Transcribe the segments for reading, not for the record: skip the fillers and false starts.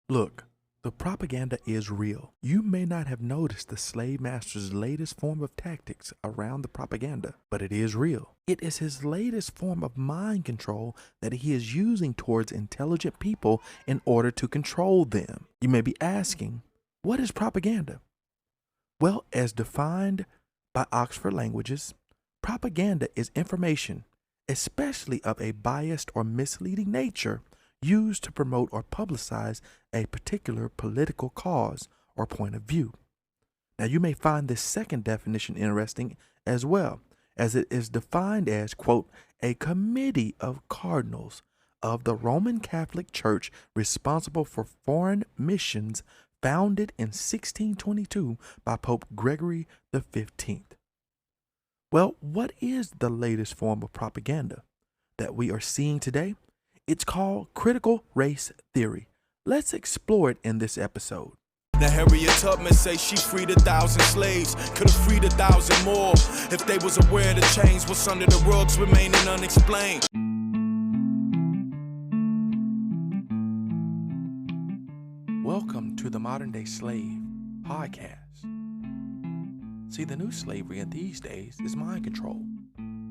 Look, the propaganda is real. You may not have noticed the slave master's latest form of tactics around the propaganda, but it is real. It is his latest form of mind control that he is using towards intelligent people in order to control them. You may be asking, what is propaganda? Well, as defined by Oxford Languages, propaganda is information, especially of a biased or misleading nature, used to promote or publicize a particular political cause or point of view. Now, you may find this second definition interesting as well, as it is defined as, quote, a committee of cardinals of the Roman Catholic Church responsible for foreign missions, founded in 1622 by Pope Gregory the 15th. Well, what is the latest form of propaganda that we are seeing today? It's called critical race theory. Let's explore it in this episode. Now Harriet Tubman say she freed 1,000 slaves, could have freed 1,000 more if they was aware the change was under the rugs remaining unexplained. Welcome to the Modern Day Slave podcast. See, the new slavery in these days is mind control.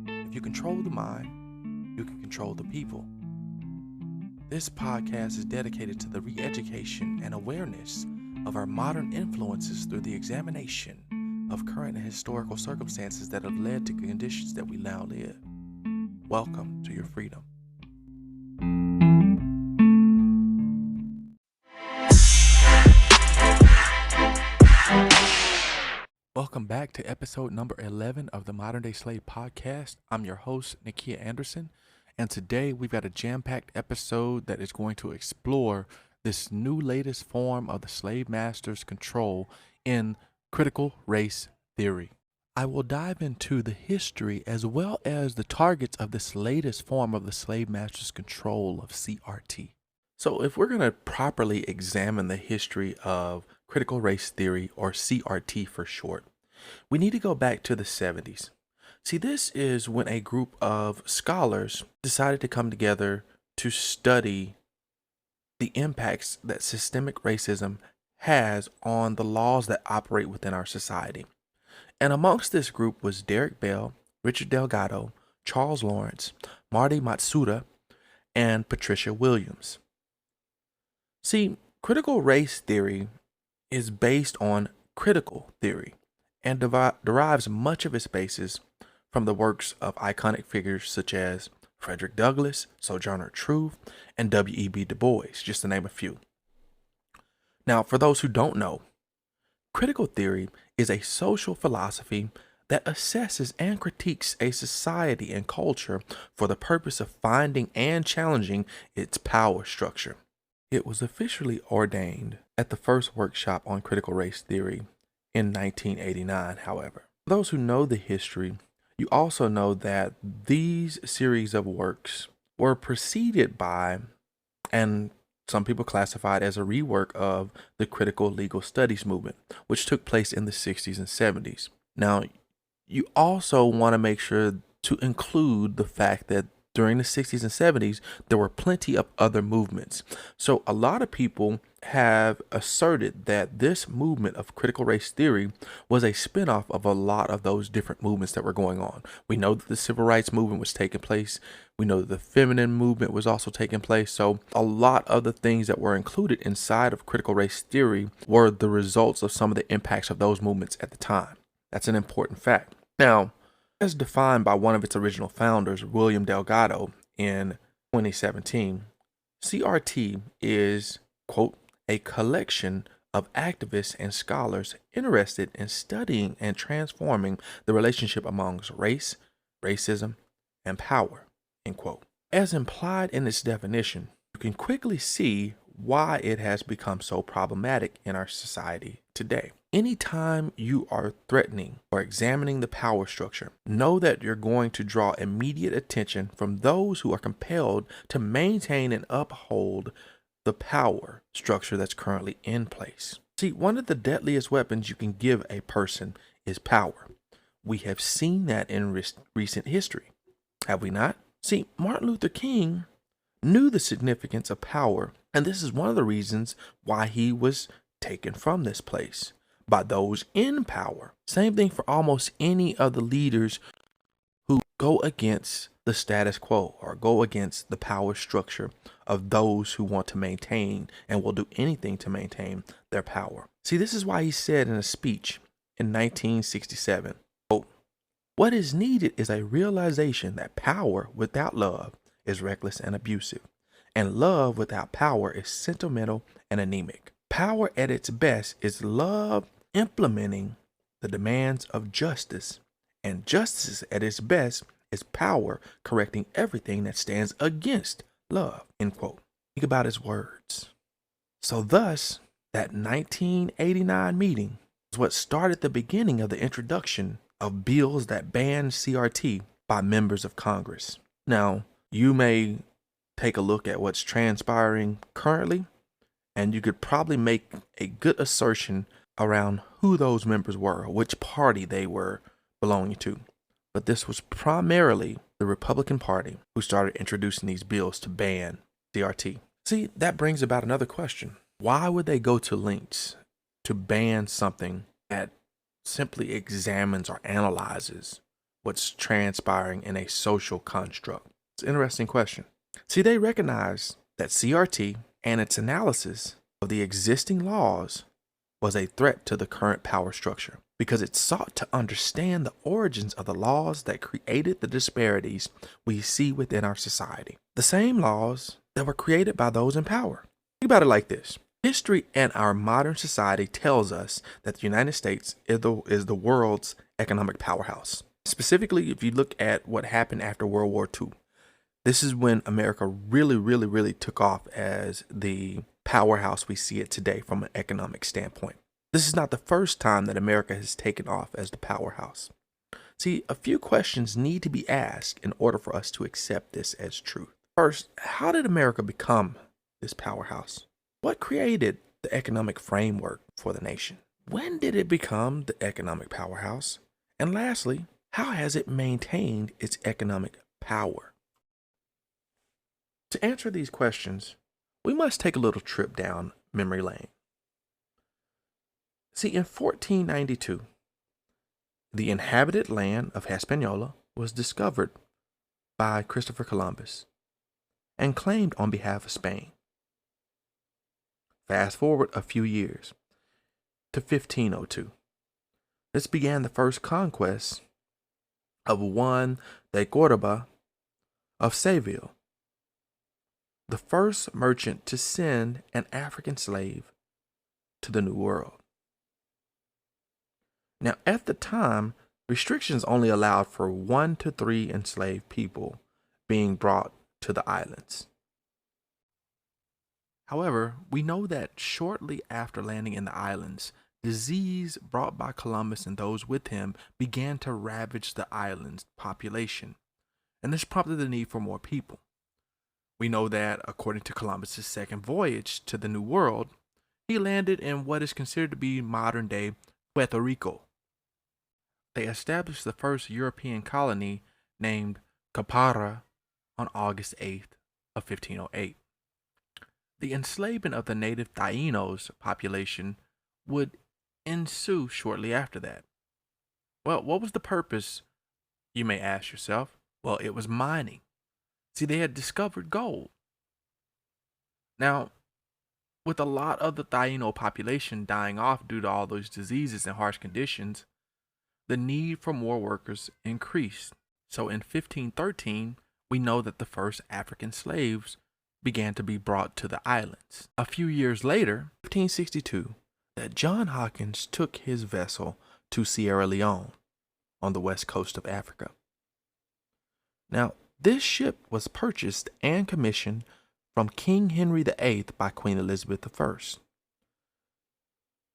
If you control the mind, you can control the people. This podcast is dedicated to the re-education and awareness of our modern influences through the examination of current and historical circumstances that have led to conditions that we now live. Welcome to your freedom. Welcome back to episode number 11 of the Modern Day Slave podcast. I'm your host, Nikia Anderson, and today we've got a jam-packed episode that is going to explore this new latest form of the slave master's control in critical race theory. I will dive into the history as well as the targets of this latest form of the slave master's control of CRT. So if we're going to properly examine the history of critical race theory, or CRT for short, we need to go back to the 70s. See, this is when a group of scholars decided to come together to study the impacts that systemic racism has on the laws that operate within our society. And amongst this group was Derek Bell, Richard Delgado, Charles Lawrence, Marty Matsuda, and Patricia Williams. See, critical race theory is based on critical theory and derives much of its basis from the works of iconic figures such as Frederick Douglass, Sojourner Truth, and W.E.B. Du Bois, just to name a few. Now, for those who don't know, critical theory is a social philosophy that assesses and critiques a society and culture for the purpose of finding and challenging its power structure. It was officially ordained at the first workshop on critical race theory in 1989, however. For those who know the history, you also know that these series of works were preceded by, and some people classify it as a rework of, the critical legal studies movement, which took place in the 60s and 70s. Now, you also want to make sure to include the fact that during the 60s and 70s, there were plenty of other movements. So a lot of people have asserted that this movement of critical race theory was a spinoff of a lot of those different movements that were going on. We know that the civil rights movement was taking place. We know that the feminine movement was also taking place. So a lot of the things that were included inside of critical race theory were the results of some of the impacts of those movements at the time. That's an important fact. Now, as defined by one of its original founders, William Delgado, in 2017, CRT is, quote, a collection of activists and scholars interested in studying and transforming the relationship amongst race, racism, and power, end quote. As implied in its definition, you can quickly see why it has become so problematic in our society today. Anytime you are threatening or examining the power structure, know that you're going to draw immediate attention from those who are compelled to maintain and uphold the power structure that's currently in place. See, one of the deadliest weapons you can give a person is power. We have seen that in recent history, have we not? See, Martin Luther King knew the significance of power, and this is one of the reasons why he was taken from this place by those in power. Same thing for almost any of the leaders who go against the status quo or go against the power structure of those who want to maintain and will do anything to maintain their power. See, this is why he said in a speech in 1967, quote, "What is needed is a realization that power without love is reckless and abusive, and love without power is sentimental and anemic. Power at its best is love implementing the demands of justice, and justice at its best is power correcting everything that stands against love." End quote. Think about his words. So thus, that 1989 meeting was what started the beginning of the introduction of bills that banned CRT by members of Congress. Now, you may take a look at what's transpiring currently, and you could probably make a good assertion around who those members were, which party they were belonging to. But this was primarily the Republican Party who started introducing these bills to ban CRT. See, that brings about another question. Why would they go to lengths to ban something that simply examines or analyzes what's transpiring in a social construct? It's an interesting question. See, they recognize that CRT and its analysis of the existing laws was a threat to the current power structure because it sought to understand the origins of the laws that created the disparities we see within our society. The same laws that were created by those in power. Think about it like this. History and our modern society tells us that the United States is the world's economic powerhouse. Specifically, if you look at what happened after World War II, this is when America really took off as the powerhouse we see it today from an economic standpoint. This is not the first time that America has taken off as the powerhouse. See, a few questions need to be asked in order for us to accept this as truth. First, how did America become this powerhouse? What created the economic framework for the nation? When did it become the economic powerhouse? And lastly, how has it maintained its economic power? To answer these questions, we must take a little trip down memory lane. See, in 1492, the inhabited land of Hispaniola was discovered by Christopher Columbus and claimed on behalf of Spain. Fast forward a few years to 1502. This began the first conquest of Juan de Cordoba of Seville, the first merchant to send an African slave to the New World. Now, at the time, restrictions only allowed for 1 to 3 enslaved people being brought to the islands. However, we know that shortly after landing in the islands, disease brought by Columbus and those with him began to ravage the island's population, and this prompted the need for more people. We know that, according to Columbus's second voyage to the New World, he landed in what is considered to be modern-day Puerto Rico. They established the first European colony named Caparra on August 8th of 1508. The enslavement of the native Taínos population would ensue shortly after that. Well, what was the purpose, you may ask yourself? Well, it was mining. See, they had discovered gold. Now, with a lot of the Taíno population dying off due to all those diseases and harsh conditions, the need for more workers increased. So in 1513, we know that the first African slaves began to be brought to the islands. A few years later, 1562, that John Hawkins took his vessel to Sierra Leone on the west coast of Africa. Now, this ship was purchased and commissioned from King Henry VIII by Queen Elizabeth I.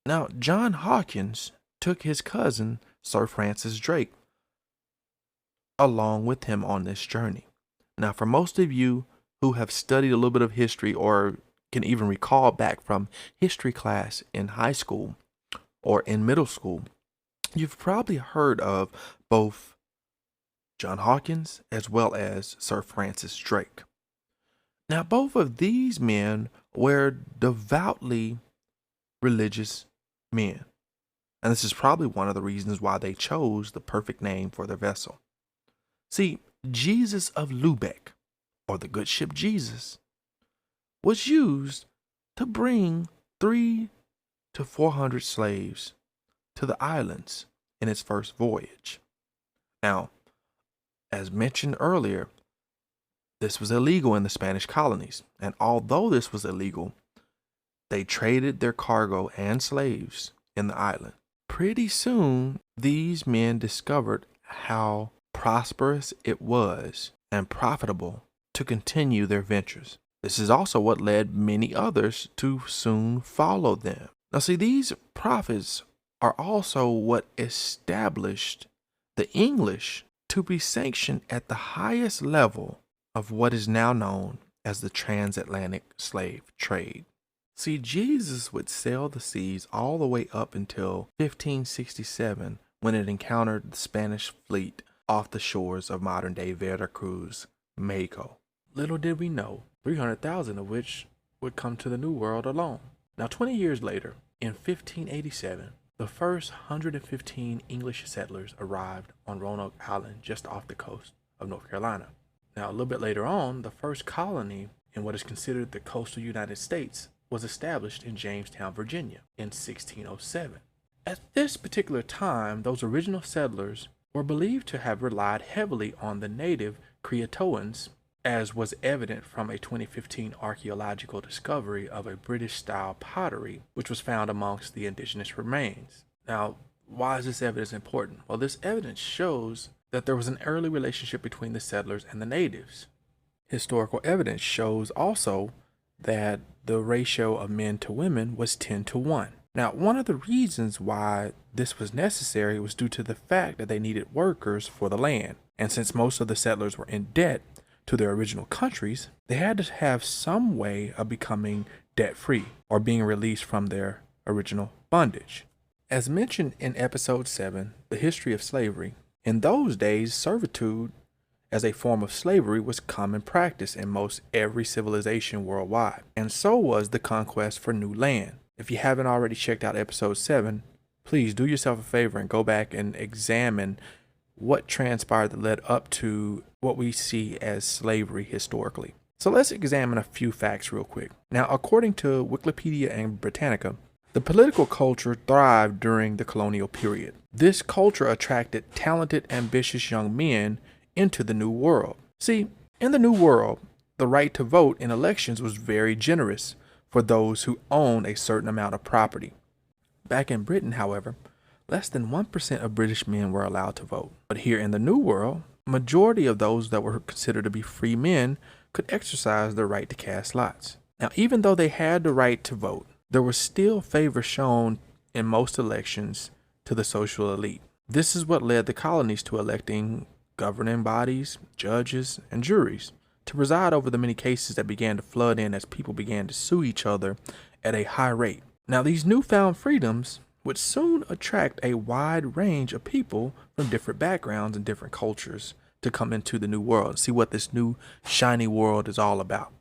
Now, John Hawkins took his cousin, Sir Francis Drake, along with him on this journey. Now, for most of you who have studied a little bit of history or can even recall back from history class in high school or in middle school, you've probably heard of both John Hawkins as well as Sir Francis Drake. Now, both of these men were devoutly religious men, and this is probably one of the reasons why they chose the perfect name for their vessel. See, Jesus of Lubeck, or the good ship Jesus, was used to bring 300 to 400 slaves to the islands in its first voyage. Now, as mentioned earlier, this was illegal in the Spanish colonies, and although this was illegal, they traded their cargo and slaves in the island. Pretty soon, these men discovered how prosperous it was and profitable to continue their ventures. This is also what led many others to soon follow them. Now, see, these profits are also what established the English to be sanctioned at the highest level of what is now known as the transatlantic slave trade. See, Jesus would sail the seas all the way up until 1567 when it encountered the Spanish fleet off the shores of modern-day Veracruz, Mexico. Little did we know, 300,000 of which would come to the New World alone. Now, 20 years later, in 1587, the first 115 English settlers arrived on Roanoke Island just off the coast of North Carolina. Now, a little bit later on, the first colony in what is considered the coastal United States was established in Jamestown, Virginia in 1607. At this particular time, those original settlers were believed to have relied heavily on the native Creotoans, as was evident from a 2015 archaeological discovery of a British-style pottery, which was found amongst the indigenous remains. Now, why is this evidence important? Well, this evidence shows that there was an early relationship between the settlers and the natives. Historical evidence shows also that the ratio of men to women was 10 to 1. Now, one of the reasons why this was necessary was due to the fact that they needed workers for the land. And since most of the settlers were in debt to their original countries, they had to have some way of becoming debt-free or being released from their original bondage. As mentioned in episode 7, The History of Slavery, in those days, servitude as a form of slavery was common practice in most every civilization worldwide, and so was the conquest for new land. If you haven't already checked out episode 7, please do yourself a favor and go back and examine what transpired that led up to what we see as slavery historically. So let's examine a few facts real quick. Now, according to Wikipedia and Britannica, the political culture thrived during the colonial period. This culture attracted talented, ambitious young men into the New World. See, in the New World, the right to vote in elections was very generous for those who owned a certain amount of property. Back in Britain, however, less than 1% of British men were allowed to vote. But here in the New World, a majority of those that were considered to be free men could exercise their right to cast lots. Now, even though they had the right to vote, there was still favor shown in most elections to the social elite. This is what led the colonies to electing governing bodies, judges, and juries to preside over the many cases that began to flood in as people began to sue each other at a high rate. Now, these newfound freedoms would soon attract a wide range of people from different backgrounds and different cultures to come into the New World and see what this new shiny world is all about.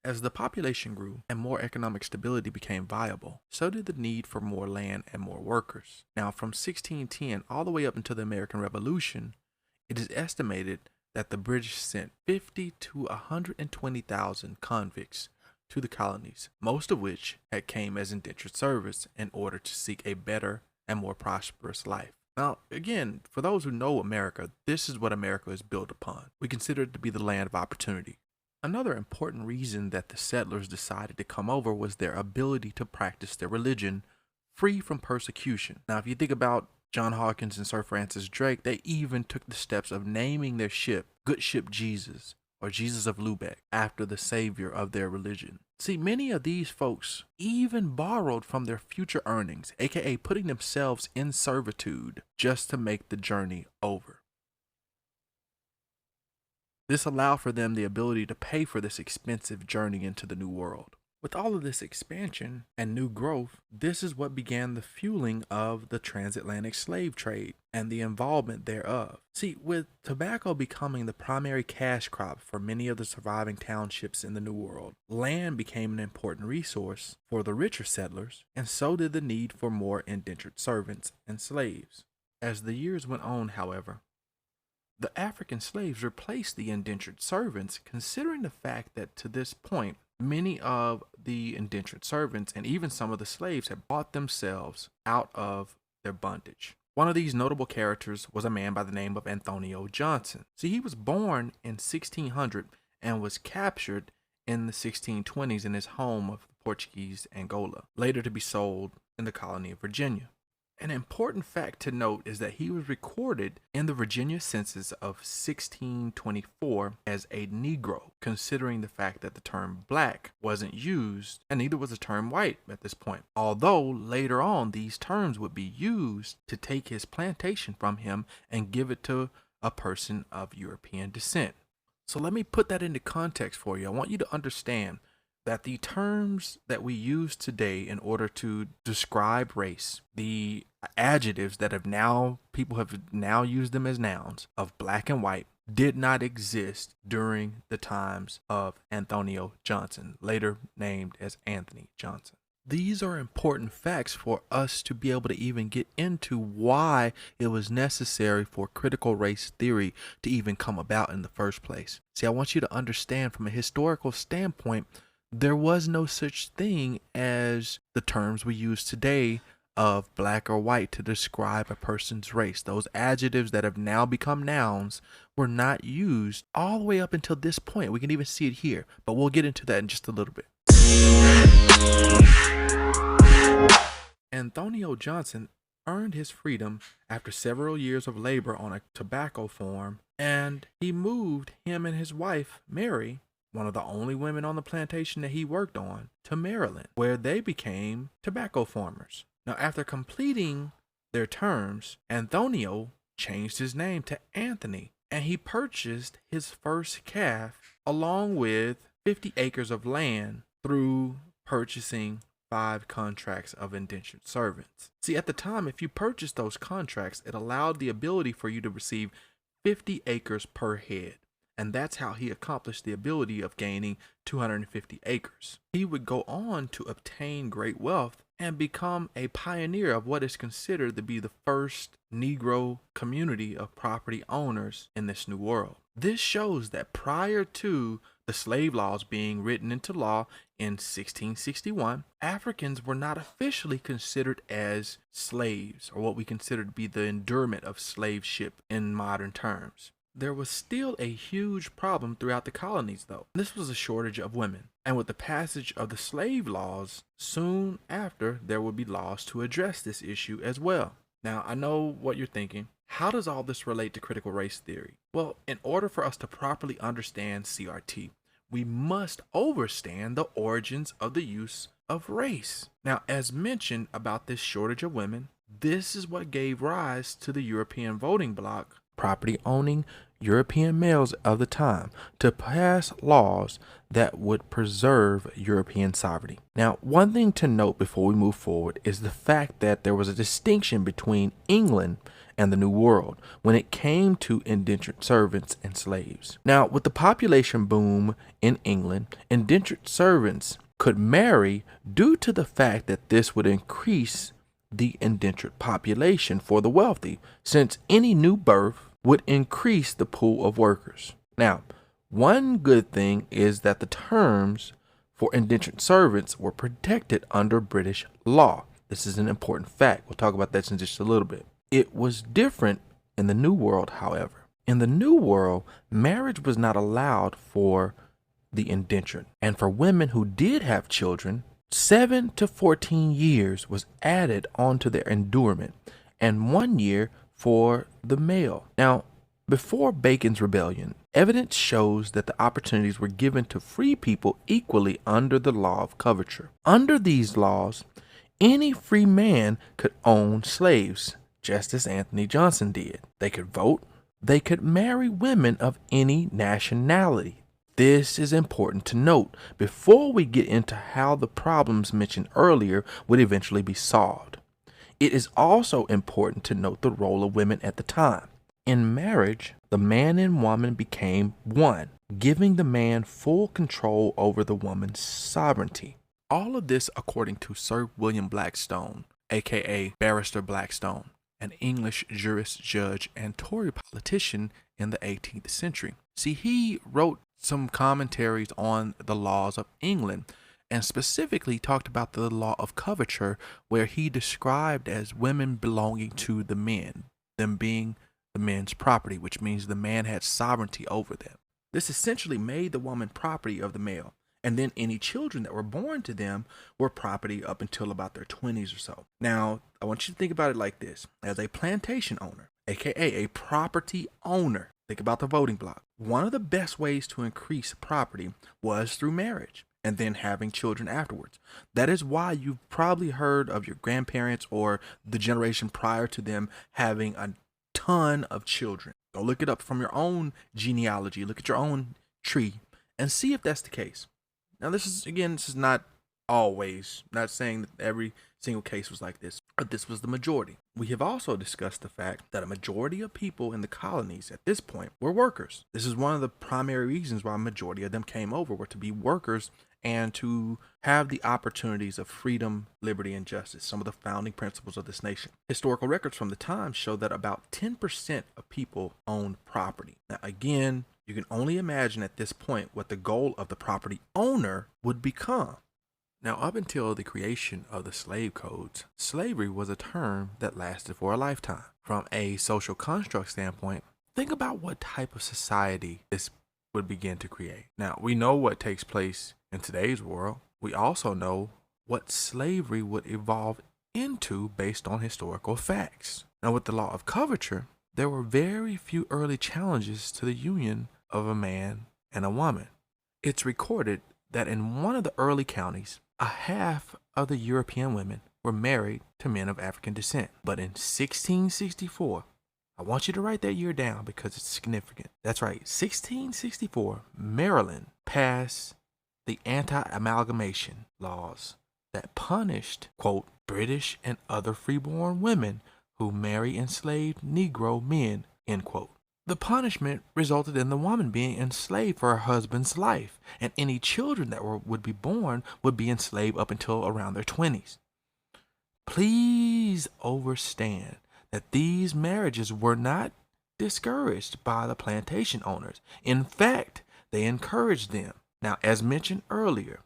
As the population grew and more economic stability became viable, so did the need for more land and more workers. Now, from 1610 all the way up until the American Revolution, it is estimated that the British sent 50 to 120,000 convicts to the colonies, most of which had came as indentured service in order to seek a better and more prosperous life. Now, again, for those who know America, this is what America is built upon. We consider it to be the land of opportunity. Another important reason that the settlers decided to come over was their ability to practice their religion free from persecution. Now, if you think about John Hawkins and Sir Francis Drake, they even took the steps of naming their ship Good Ship Jesus, or Jesus of Lubeck, after the savior of their religion. See, many of these folks even borrowed from their future earnings, aka putting themselves in servitude just to make the journey over. This allowed for them the ability to pay for this expensive journey into the New World. With all of this expansion and new growth, this is what began the fueling of the transatlantic slave trade and the involvement thereof. See, with tobacco becoming the primary cash crop for many of the surviving townships in the New World, land became an important resource for the richer settlers, and so did the need for more indentured servants and slaves. As the years went on, however, the African slaves replaced the indentured servants, considering the fact that to this point, many of the indentured servants and even some of the slaves had bought themselves out of their bondage. One of these notable characters was a man by the name of Antonio Johnson. See, he was born in 1600 and was captured in the 1620s in his home of Portuguese Angola, later to be sold in the colony of Virginia. An important fact to note is that he was recorded in the Virginia census of 1624 as a Negro, considering the fact that the term black wasn't used and neither was the term white at this point. Although later on these terms would be used to take his plantation from him and give it to a person of European descent. So let me put that into context for you. I want you to understand that the terms that we use today in order to describe race, the adjectives that people have now used them as nouns of black and white, did not exist during the times of Antonio Johnson, later named as Anthony Johnson. These are important facts for us to be able to even get into why it was necessary for critical race theory to even come about in the first place. See, I want you to understand from a historical standpoint, there was no such thing as the terms we use today of black or white to describe a person's race. Those adjectives that have now become nouns were not used all the way up until this point. We can even see it here, but we'll get into that in just a little bit. Antonio Johnson earned his freedom after several years of labor on a tobacco farm, and he moved him and his wife, Mary, one of the only women on the plantation that he worked on, to Maryland, where they became tobacco farmers. Now, after completing their terms, Antonio changed his name to Anthony, and he purchased his first calf along with 50 acres of land through purchasing 5 contracts of indentured servants. See, at the time, if you purchased those contracts, it allowed the ability for you to receive 50 acres per head. And that's how he accomplished the ability of gaining 250 acres. He would go on to obtain great wealth and become a pioneer of what is considered to be the first Negro community of property owners in this new world. This shows that prior to the slave laws being written into law in 1661, Africans were not officially considered as slaves, or what we consider to be the endurement of slaveship in modern terms. There was still a huge problem throughout the colonies, though. This was a shortage of women. And with the passage of the slave laws, soon after, there would be laws to address this issue as well. Now, I know what you're thinking. How does all this relate to critical race theory? Well, in order for us to properly understand CRT, we must understand the origins of the use of race. Now, as mentioned about this shortage of women, this is what gave rise to the European voting bloc, property-owning European males of the time, to pass laws that would preserve European sovereignty. Now, one thing to note before we move forward is the fact that there was a distinction between England and the New World when it came to indentured servants and slaves. Now, with the population boom in England, indentured servants could marry due to the fact that this would increase the indentured population for the wealthy, since any new birth would increase the pool of workers. Now, one good thing is that the terms for indentured servants were protected under British law. This is an important fact. We'll talk about that in just a little bit. It was different in the New World, however. In the New World, marriage was not allowed for the indentured. And for women who did have children, 7 to 14 years was added onto their endurement, and 1 year for the male. Now, before Bacon's Rebellion, evidence shows that the opportunities were given to free people equally under the law of coverture. Under these laws, any free man could own slaves, just as Anthony Johnson did. They could vote. They could marry women of any nationality. This is important to note before we get into how the problems mentioned earlier would eventually be solved. It is also important to note the role of women at the time. In marriage, the man and woman became one, giving the man full control over the woman's sovereignty. All of this according to Sir William Blackstone, aka Barrister Blackstone, an English jurist, judge, and Tory politician in the 18th century. See, he wrote some commentaries on the laws of England and specifically talked about the law of coverture, where he described as women belonging to the men, them being the men's property, which means the man had sovereignty over them. This essentially made the woman property of the male, and then any children that were born to them were property up until about their 20s or so. Now, I want you to think about it like this. As a plantation owner, aka a property owner, think about the voting block. One of the best ways to increase property was through marriage and then having children afterwards. That is why you've probably heard of your grandparents or the generation prior to them having a ton of children. Go look it up from your own genealogy, look at your own tree, and see if that's the case. Now, this is not always, not saying that every single case was like this, but this was the majority. We have also discussed the fact that a majority of people in the colonies at this point were workers. This is one of the primary reasons why a majority of them came over, were to be workers and to have the opportunities of freedom, liberty, and justice, some of the founding principles of this nation. Historical records from the time show that about 10% of people owned property. Now, again, you can only imagine at this point what the goal of the property owner would become. Now, up until the creation of the slave codes, slavery was a term that lasted for a lifetime. From a social construct standpoint, think about what type of society this would begin to create. Now, we know what takes place in today's world. We also know what slavery would evolve into based on historical facts. Now, with the law of coverture, there were very few early challenges to the union of a man and a woman. It's recorded that in one of the early counties, a half of the European women were married to men of African descent. But in 1664, I want you to write that year down because it's significant. That's right, 1664, Maryland passed the anti-amalgamation laws that punished, quote, British and other freeborn women who marry enslaved Negro men, end quote. The punishment resulted in the woman being enslaved for her husband's life, and any children that would be born would be enslaved up until around their 20s. Please understand that these marriages were not discouraged by the plantation owners. In fact, they encouraged them. Now, as mentioned earlier,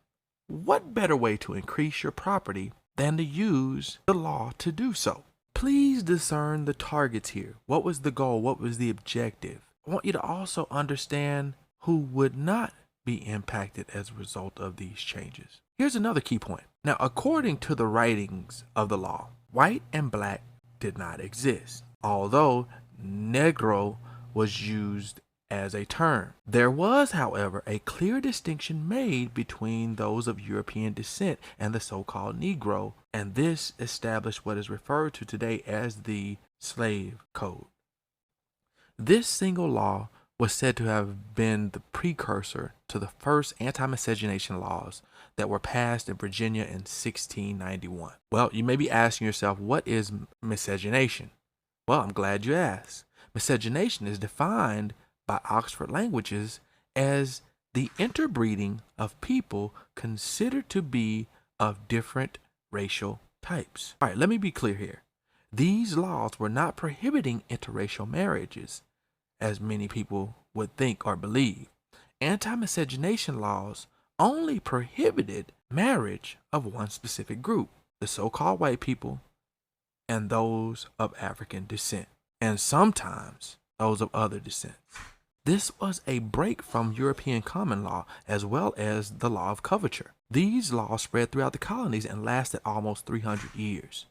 what better way to increase your property than to use the law to do so? Please discern the targets here. What was the goal? What was the objective? I want you to also understand who would not be impacted as a result of these changes. Here's another key point. Now, according to the writings of the law, white and black did not exist, although Negro was used as a term. There was, however, a clear distinction made between those of European descent and the so-called Negro, and this established what is referred to today as the Slave Code. This single law was said to have been the precursor to the first anti-miscegenation laws that were passed in Virginia in 1691. Well, you may be asking yourself, what is miscegenation? Well, I'm glad you asked. Miscegenation is defined by Oxford Languages as the interbreeding of people considered to be of different racial types. All right, let me be clear here. These laws were not prohibiting interracial marriages, as many people would think or believe. Anti-miscegenation laws only prohibited marriage of one specific group, the so-called white people and those of African descent, and sometimes those of other descent. This was a break from European common law as well as the law of coverture. These laws spread throughout the colonies and lasted almost 300 years.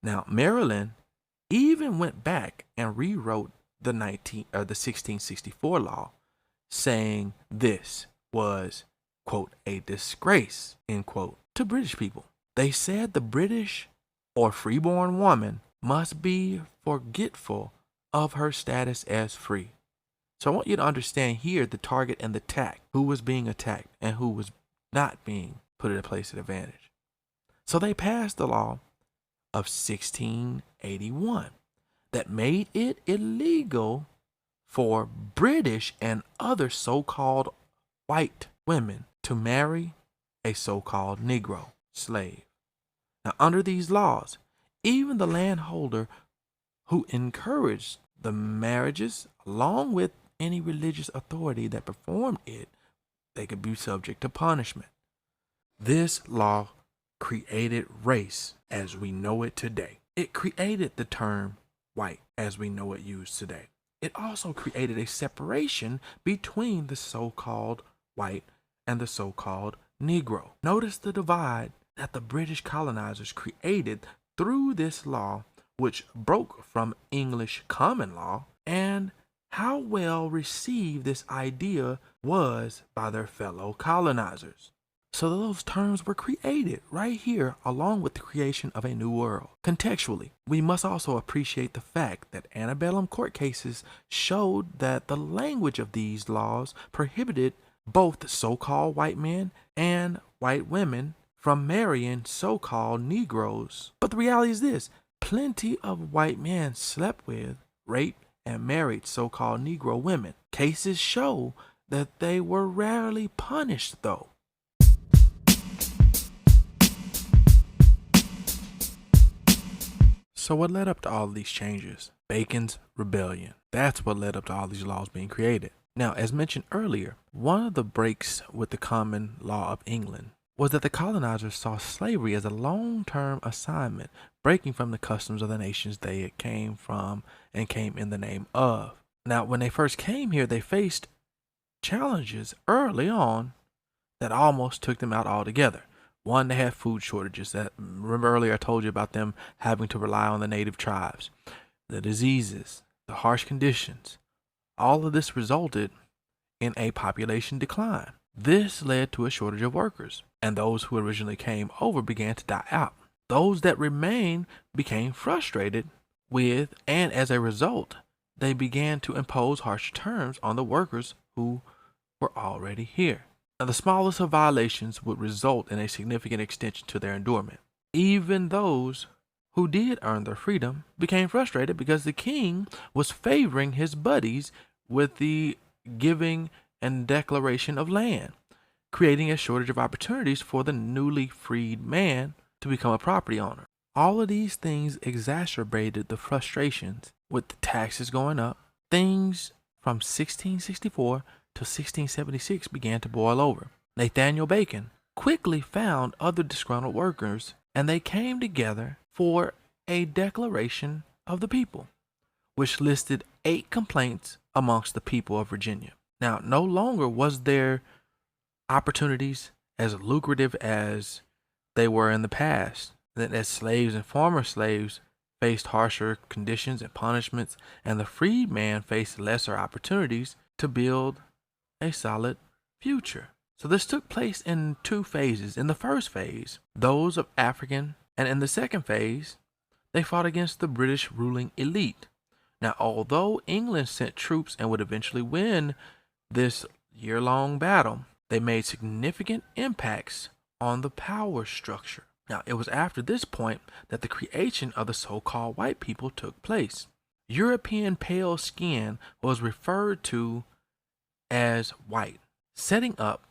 Now, Maryland even went back and rewrote the 1664 law, saying this was, quote, a disgrace, end quote, to British people. They said the British or freeborn woman must be forgetful of her status as free. So I want you to understand here the target and the tack, who was being attacked and who was not being put in a place of advantage. So they passed the law of 1681 that made it illegal for British and other so-called white women to marry a so-called Negro slave. Now, under these laws, even the landholder who encouraged the marriages, along with any religious authority that performed it, they could be subject to punishment. This law created race as we know it today. It created the term white as we know it used today. It also created a separation between the so-called white and the so-called Negro. Notice the divide that the British colonizers created through this law, which broke from English common law, and how well received this idea was by their fellow colonizers. So those terms were created right here along with the creation of a new world. Contextually, we must also appreciate the fact that antebellum court cases showed that the language of these laws prohibited both so-called white men and white women from marrying so-called Negroes. But the reality is this: plenty of white men slept with, raped, and married so-called Negro women. Cases show that they were rarely punished, though. So what led up to all of these changes? Bacon's Rebellion. That's what led up to all these laws being created. Now, as mentioned earlier, one of the breaks with the common law of England was that the colonizers saw slavery as a long-term assignment, breaking from the customs of the nations they came from and came in the name of. Now, when they first came here, they faced challenges early on that almost took them out altogether. One, they had food shortages. Remember earlier I told you about them having to rely on the native tribes. The diseases, the harsh conditions, all of this resulted in a population decline. This led to a shortage of workers, and those who originally came over began to die out. Those that remained became frustrated with, and as a result, they began to impose harsher terms on the workers who were already here. Now, the smallest of violations would result in a significant extension to their endurement. Even those who did earn their freedom became frustrated because the king was favoring his buddies with the giving and declaration of land, creating a shortage of opportunities for the newly freed man to become a property owner. All of these things exacerbated the frustrations with the taxes going up. Things from 1664 to 1676 began to boil over. Nathaniel Bacon quickly found other disgruntled workers, and they came together for a declaration of the people, which listed 8 complaints amongst the people of Virginia. Now, no longer was there opportunities as lucrative as they were in the past, that as slaves and former slaves faced harsher conditions and punishments, and the freed man faced lesser opportunities to build a solid future. So this took place in 2 phases. In the first phase, those of African, and in the second phase, they fought against the British ruling elite. Now, although England sent troops and would eventually win this year-long battle, they made significant impacts on the power structure. Now, it was after this point that the creation of the so-called white people took place. European pale skin was referred to as white, setting up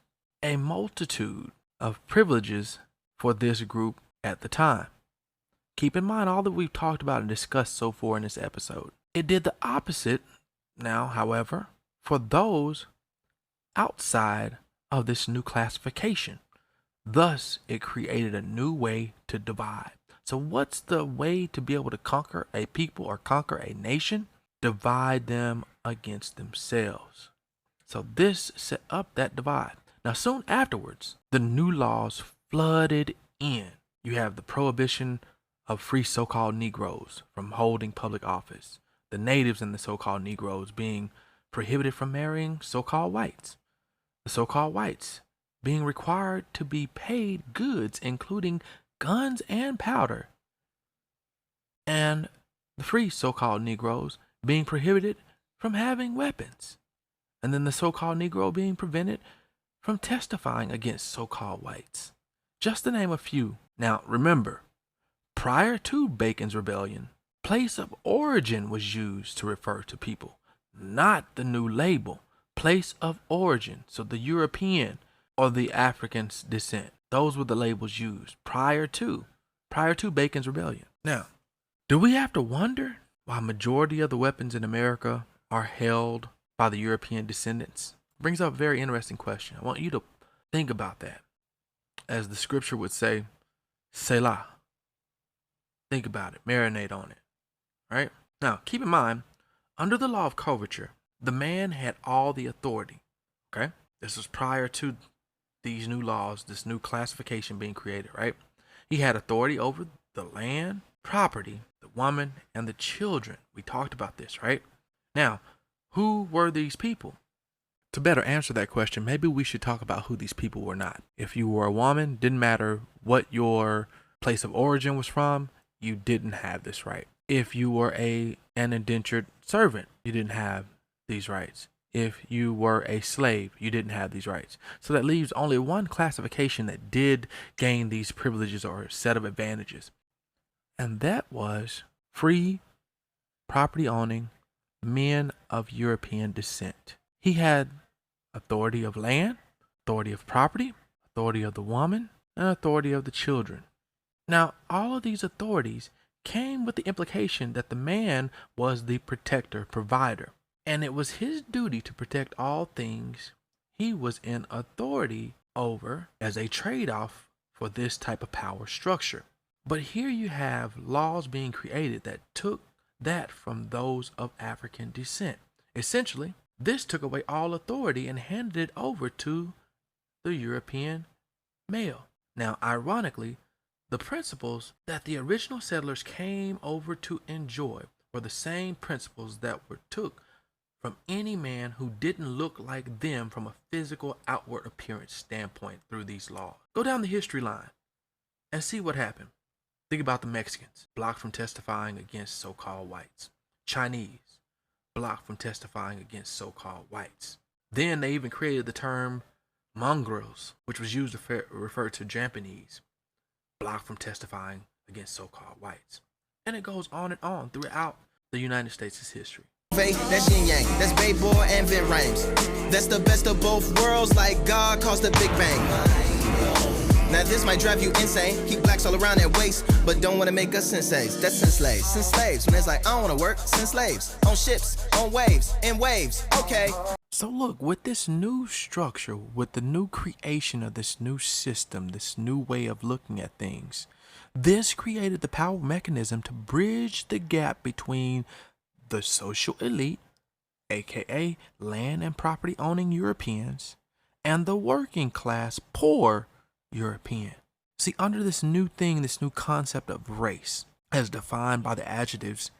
a multitude of privileges for this group at the time. Keep in mind all that we've talked about and discussed so far in this episode. It did the opposite now, however, for those outside of this new classification. Thus, it created a new way to divide. So what's the way to be able to conquer a people or conquer a nation? Divide them against themselves. So this set up that divide. Now, soon afterwards, the new laws flooded in. You have the prohibition of free so-called Negroes from holding public office. The natives and the so-called Negroes being prohibited from marrying so-called whites. The so-called whites being required to be paid goods, including guns and powder. And the free so-called Negroes being prohibited from having weapons. and then the so-called Negro being prevented from testifying against so-called whites. Just to name a few. Now, remember, prior to Bacon's Rebellion, place of origin was used to refer to people, not the new label, place of origin. So the European or the African's descent. Those were the labels used prior to Bacon's Rebellion. Now, do we have to wonder why majority of the weapons in America are held by the European descendants? Brings up a very interesting question. I want you to think about that. As the scripture would say, Selah. Think about it. Marinate on it. Right? Now, keep in mind, under the law of coverture, the man had all the authority. Okay? This was prior to these new laws, this new classification being created, right? He had authority over the land, property, the woman, and the children. We talked about this, right? Now, who were these people? To better answer that question, maybe we should talk about who these people were not. If you were a woman, didn't matter what your place of origin was from, you didn't have this right. If you were an indentured servant, you didn't have these rights. If you were a slave, you didn't have these rights. So that leaves only one classification that did gain these privileges or set of advantages. And that was free, property-owning men of European descent. He had authority of land, authority of property, authority of the woman, and authority of the children. Now, all of these authorities came with the implication that the man was the protector, provider. And it was his duty to protect all things he was in authority over as a trade-off for this type of power structure. But here you have laws being created that took that from those of African descent. Essentially, this took away all authority and handed it over to the European male. Now, ironically, the principles that the original settlers came over to enjoy were the same principles that were took from any man who didn't look like them from a physical outward appearance standpoint through these laws. Go down the history line and see what happened. Think about the Mexicans, blocked from testifying against so-called whites. Chinese, blocked from testifying against so-called whites. Then they even created the term mongrels, which was used to refer to Japanese, blocked from testifying against so-called whites. And it goes on and on throughout the United States' history. That's yin yang, that's Bay Boy and Vin Rames. That's the best of both worlds, like God caused the Big Bang. Now this might drive you insane. Keep blacks all around that waist, but don't want to make us senseis. That's sin slaves. Sin slaves. When it's like, I don't want to work. Sin slaves. On ships, on waves, in waves. Okay. So look, with this new structure, with the new creation of this new system, this new way of looking at things, this created the power mechanism to bridge the gap between the social elite, aka land and property owning Europeans, and the working class poor European. See, under this new thing, this new concept of race, as defined by the adjectives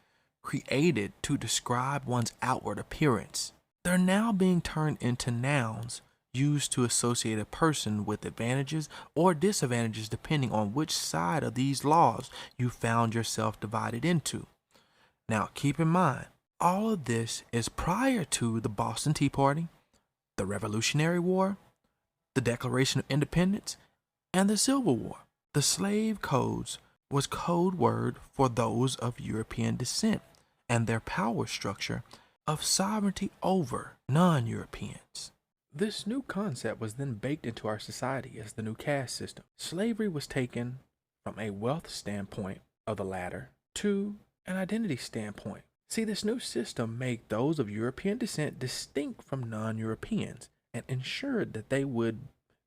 created to describe one's outward appearance, they're now being turned into nouns used to associate a person with advantages or disadvantages depending on which side of these laws you found yourself divided into. Now, keep in mind, all of this is prior to the Boston Tea Party, the Revolutionary War, the Declaration of Independence, and the Civil War. The slave codes was code word for those of European descent and their power structure of sovereignty over non-Europeans. This new concept was then baked into our society as the new caste system. Slavery was taken from a wealth standpoint of the ladder to an identity standpoint. See, this new system made those of European descent distinct from non-Europeans and ensured that they would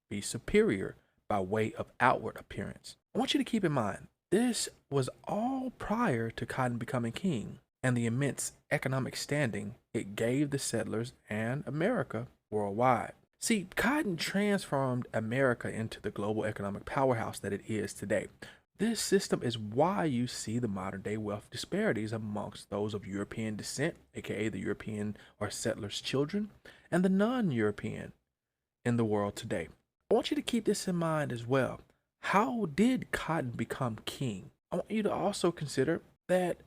be superior by way of outward appearance. I want you to keep in mind, this was all prior to cotton becoming king and the immense economic standing it gave the settlers and America worldwide. See, cotton transformed America into the global economic powerhouse that it is today. This system is why you see the modern day wealth disparities amongst those of European descent, aka the European or settlers' children, and the non-European in the world today. I want you to keep this in mind as well. How did cotton become king? I want you to also consider that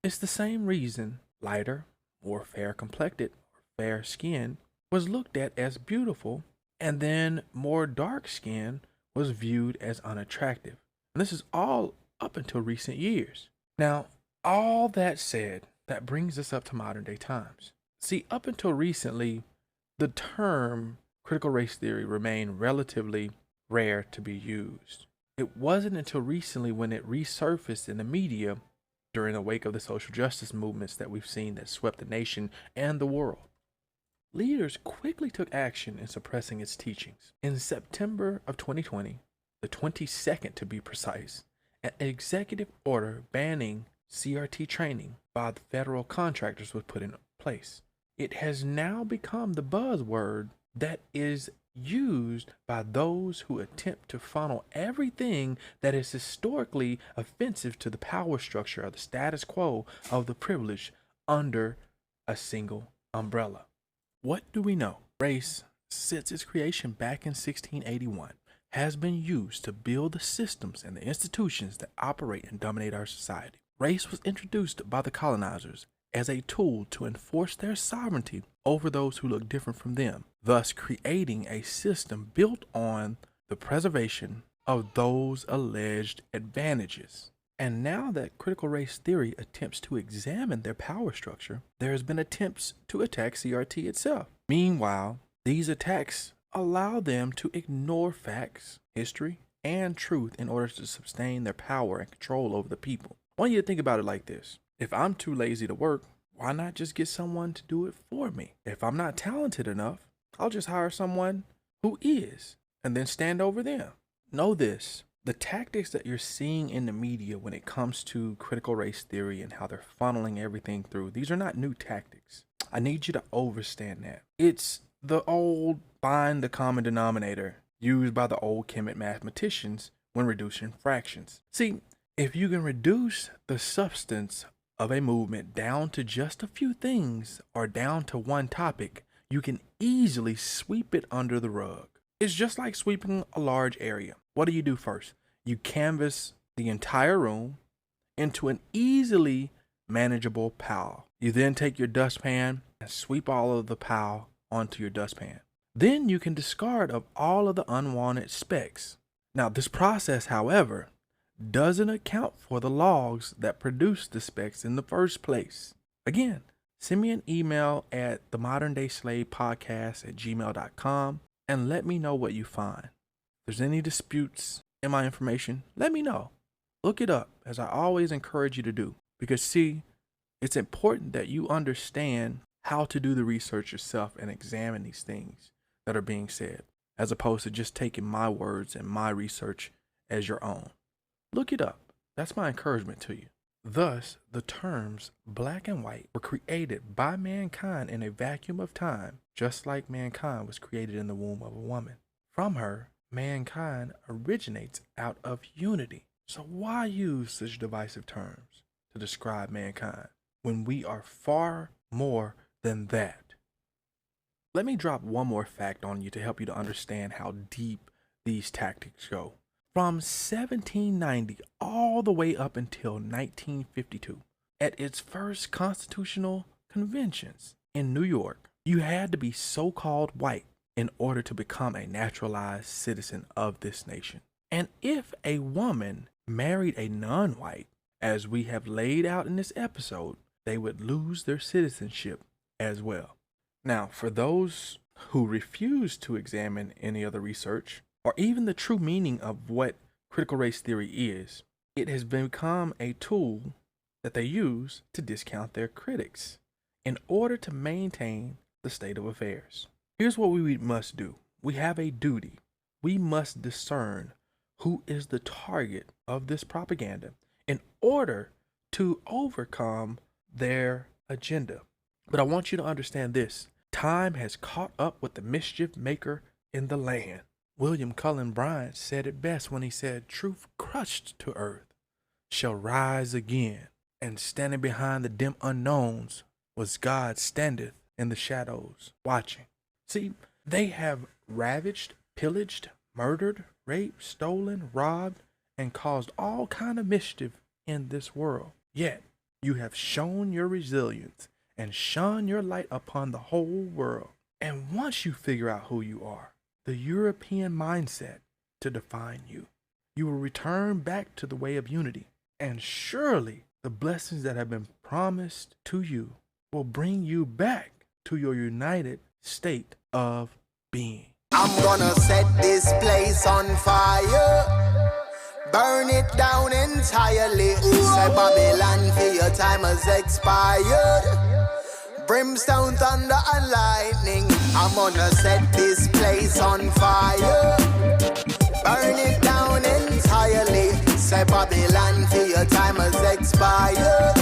it's the same reason lighter, more fair complected, or fair skinned was looked at as beautiful, and then more dark skin was viewed as unattractive. And this is all up until recent years. Now, all that said, that brings us up to modern day times. See, up until recently, the term critical race theory remained relatively rare to be used. It wasn't until recently when it resurfaced in the media during the wake of the social justice movements that we've seen that swept the nation and the world. Leaders quickly took action in suppressing its teachings. In September of 2020, the 22nd to be precise, an executive order banning CRT training by the federal contractors was put in place. It has now become the buzzword that is used by those who attempt to funnel everything that is historically offensive to the power structure of the status quo of the privileged under a single umbrella. What do we know? Race, since its creation back in 1681, has been used to build the systems and the institutions that operate and dominate our society. Race was introduced by the colonizers as a tool to enforce their sovereignty over those who look different from them, thus creating a system built on the preservation of those alleged advantages. And now that critical race theory attempts to examine their power structure, there has been attempts to attack CRT itself. Meanwhile, these attacks allow them to ignore facts, history, and truth in order to sustain their power and control over the people. I want you to think about it like this. If I'm too lazy to work, why not just get someone to do it for me? If I'm not talented enough, I'll just hire someone who is, and then stand over them. Know this. The tactics that you're seeing in the media when it comes to critical race theory and how they're funneling everything through, these are not new tactics. I need you to understand that. It's the old find the common denominator used by the old Kemet mathematicians when reducing fractions. See, if you can reduce the substance of a movement down to just a few things or down to one topic, you can easily sweep it under the rug. It's just like sweeping a large area. What do you do first? You canvas the entire room into an easily manageable pile. You then take your dustpan and sweep all of the pile onto your dustpan. Then you can discard of all of the unwanted specks. Now, this process, however, doesn't account for the logs that produce the specks in the first place. Again, send me an email at themoderndayslavepodcast@gmail.com and let me know what you find. If there's any disputes in my information, let me know. Look it up, as I always encourage you to do. Because see, it's important that you understand how to do the research yourself and examine these things that are being said, as opposed to just taking my words and my research as your own. Look it up. That's my encouragement to you. Thus, the terms black and white were created by mankind in a vacuum of time, just like mankind was created in the womb of a woman. From her, mankind originates out of unity. So why use such divisive terms to describe mankind when we are far more than that? Let me drop one more fact on you to help you to understand how deep these tactics go. From 1790 all the way up until 1952, at its first constitutional conventions in New York, you had to be so-called white in order to become a naturalized citizen of this nation. And if a woman married a non-white, as we have laid out in this episode, they would lose their citizenship as well. Now, for those who refuse to examine any other research, or even the true meaning of what critical race theory is, it has become a tool that they use to discount their critics in order to maintain the state of affairs. Here's what we must do. We have a duty. We must discern who is the target of this propaganda in order to overcome their agenda. But I want you to understand this. Time has caught up with the mischief maker in the land. William Cullen Bryant said it best when he said, "Truth crushed to earth shall rise again, and standing behind the dim unknowns was God standeth in the shadows watching." See, they have ravaged, pillaged, murdered, raped, stolen, robbed, and caused all kind of mischief in this world. Yet you have shown your resilience and shone your light upon the whole world. And once you figure out who you are, the European mindset to define you, you will return back to the way of unity. And surely the blessings that have been promised to you will bring you back to your united state of being. I'm gonna set this place on fire, burn it down entirely. Say Babylon, for your time has expired. Brimstone, thunder and lightning. I'm gonna set this place on fire, burn it down entirely. Say Babylon, for your time has expired.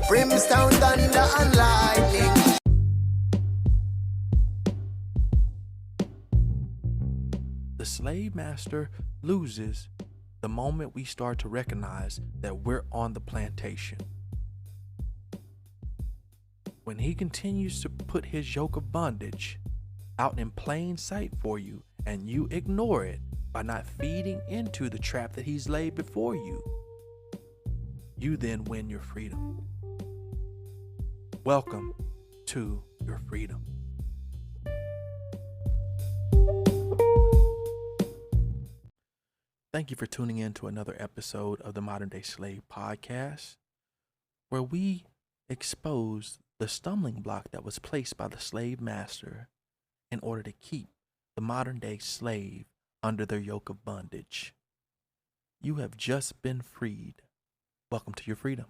Brimstone, thunder and lightning. The slave master loses the moment we start to recognize that we're on the plantation. When he continues to put his yoke of bondage out in plain sight for you and you ignore it by not feeding into the trap that he's laid before you, you then win your freedom. Welcome to your freedom. Thank you for tuning in to another episode of the Modern Day Slave Podcast, where we expose the stumbling block that was placed by the slave master in order to keep the modern day slave under their yoke of bondage. You have just been freed. Welcome to your freedom.